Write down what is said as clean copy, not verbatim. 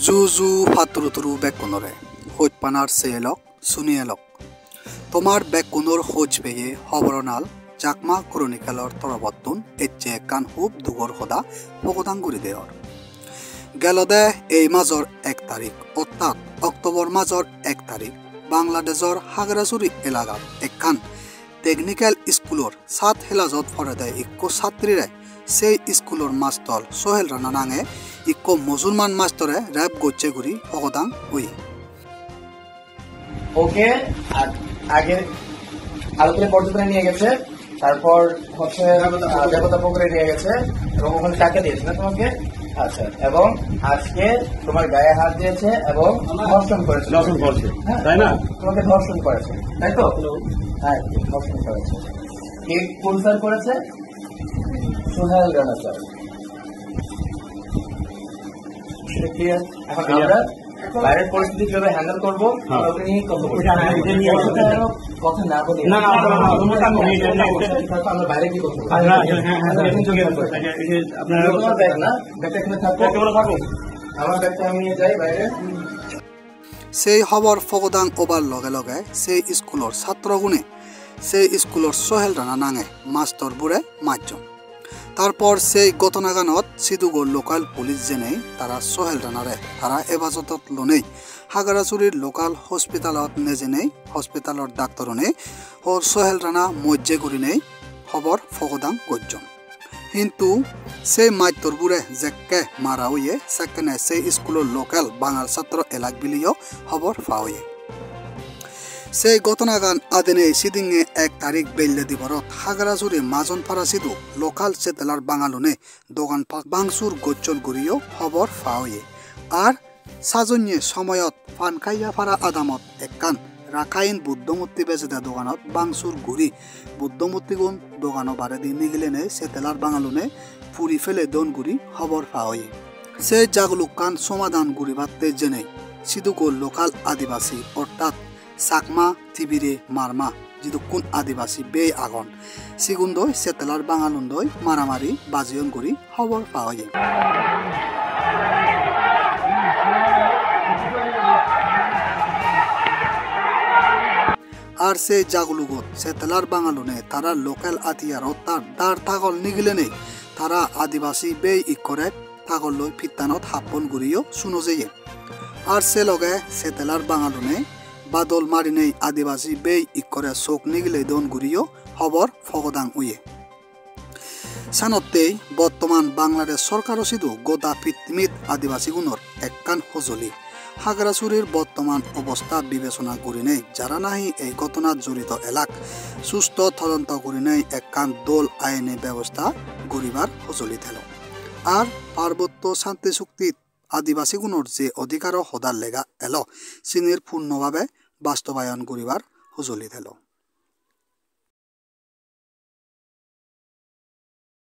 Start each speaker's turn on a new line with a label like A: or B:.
A: জুজু ফাতুরুতুরু বেকুনরে হইপানার সেলক সুনিয়েলক তোমার বেকুনর হোজ পেয়ে হবরনাল চাকমা ক্রনিক্যালর তরবদ্দুন এচে কান হুব দুগর হদা ফগদাঙ্গুরি দেয়র গেলদে এই মাজর 1 তারিখ অর্থাৎ অক্টোবর মাজর 1 তারিখ বাংলাদেশর হাগরাচুরি এলাকাত একখান টেকনিক্যাল স্কুলর 7 হেলাজত ফরেদে ইক্কো ছাত্রীরে সেই স্কুলর মাস্টর সোহেল রানা নাঙে ইক্কো মুসলমান মাস্টরে র্যাপ গচ্ছে ঘুরি অবদান হই
B: ওকে আগে আলোচনা পর্যটনে নিয়ে গেছে, তারপর হচ্ছে দেবতা পুকুরে নিয়ে গেছে এবং ওখানে টাকা দিয়েছে না তোমাকে। আচ্ছা, এবং আজকে তোমার গায়ে হাত দিয়েছে এবং ধর্ষণ করেছে, তাই না? তোমাকে ধর্ষণ করেছে, তাই তো? হ্যাঁ, ধর্ষণ করেছে। কে কোন স্যার করেছে? সোহেল রানা স্যার। এখন আমরা বাইরের পরিস্থিতি কিভাবে হ্যান্ডেল করবো কথা না বলি, আমরা বাইরে কি করবো? আমার ব্যাগটা আমি নিয়ে যাই বাইরে।
A: সেই খবর ফগদাং ওবার লগে লগে সেই স্কুলর ছাত্রগুণে সেই স্কুলর সোহেল রানা নাঙে মাস্টর বুড়ে মাতজন। তারপর সেই ঘটনাগানত সিধুগড় লোকাল পুলিশ জেনে তারা সোহেল রানারে তারা এবাজতত লোনেই হাগারাচুরির লোকাল হসপিটালত নেজেনেই হসপিটালর ডাক্তরনে ও সোহেল রানা মজ্জে করি নেই খবর ফগদাং গজ্জন। কিন্তু সেই মাইতর বুড়ে জেকে মারা হইয়ে সেকেন্ডে সেই স্কুলের লোকাল বাঙাল ছাত্র এলাক বিলিও খবর পাওয়ে। সেই ঘটনাগান আদিনে সিদিঙে 1 তারিখ বেল্লে দিবরত হাগারাচুরি মাজন ফারা সিধু লোকাল চেতেলার বাঙালুনে দোকানপাট বাংসুর গজ্জল গুড়িও খবর পাওয়ে। আর সাজন্যে সময়ত ফানখাইয়া ফারা আদামত একখান রাখাইন বুদ্ধমূর্তি বেচে দেয় দোকানত বাংসুর গুড়ি বুদ্ধমূর্তি গুণ দোকানও বারে দিয়ে নিগিলেনে চেতেলার বাঙালুনে ফুরি ফেলে দন গুড়ি খবর পাওয়ে। সেই জাগলুকান সমাধান গুড়ি ভাবতে জেনে সিধুগড় লোকাল আদিবাসী অর্থাৎ চাকমা তিবিরে মারমা যিটো কোন আদিবাসী বে আগন সিগুন্দই চেতেলার বাঙালুন্দই মারামারি বাজিয়ন করি খবর পাওয়া যায়। আর সেই জাগলুগত চেতেলার বাঙালুনে তারা লোকাল আতিয়ার অর্থাৎ দার থাগল নিগিলেনে তারা আদিবাসী বে ইকরে থাগল লই ফিত্তানত হাপ্পন গুড়িও শুনো যেয়ে। আর সে লগে চেতেলার বাঙালুনে বাদল মারিনেই আদিবাসী বে ইকরে চোখ নিগিলে দন গুড়িও খবর ফগদাং উয়ে। সানতেই বর্তমান বাংলাদেশ সরকারও সিধু গোদা পৃথিবীত আদিবাসী গুণর একখান সঁজুলি হাগারাচুরির বর্তমান অবস্থা বিবেচনা করি নেই যারা নাহি এই ঘটনাত জড়িত এলাক সুস্থ তদন্ত করি নেই একখান দোল আইনি ব্যবস্থা গড়িবার সঁজুলি থেল। আর পার্বত্য শান্তি চুক্তিত আদিবাসী গুণর যে অধিকার সদার লেগা এল চিনির পূর্ণভাবে বাস্তবায়ন করিবার সঁজুলি থেল।